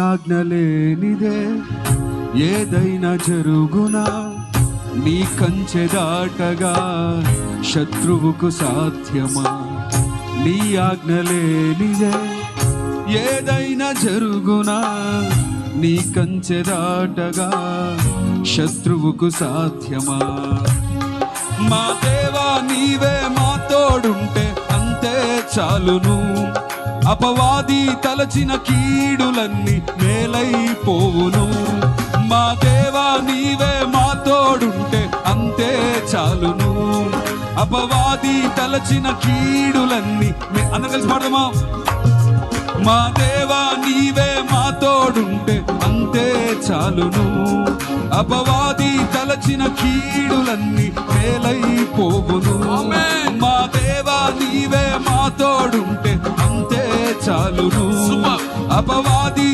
ఆజ్ఞ లేనిదే ఏదైనా జరుగునా, నీ కంచె దాటగా శత్రువుకు సాధ్యమా? నీ ఆజ్ఞ లేనిదే ఏదైనా జరుగునా, నీ కంచె దాటగా శత్రువుకు సాధ్యమా? మా దేవా నీవే మా తోడుంటే అంతే చాలును, అపవాది తలచిన కీడులన్నీ మేలైపోవును. మా దేవా నీవే మా తోడుంటే అంతే చాలును, అపవాది తలచిన కీడులన్నీ అందరం కలిసి పాడదామా? మా దేవా నీవే మా తోడుంటే అంతే చాలును, అపవాది తలచిన కీడులన్నీ మేలైపోవును. మా దేవా నీవే మా తోడుంటే అంతే చాలును, అపవాది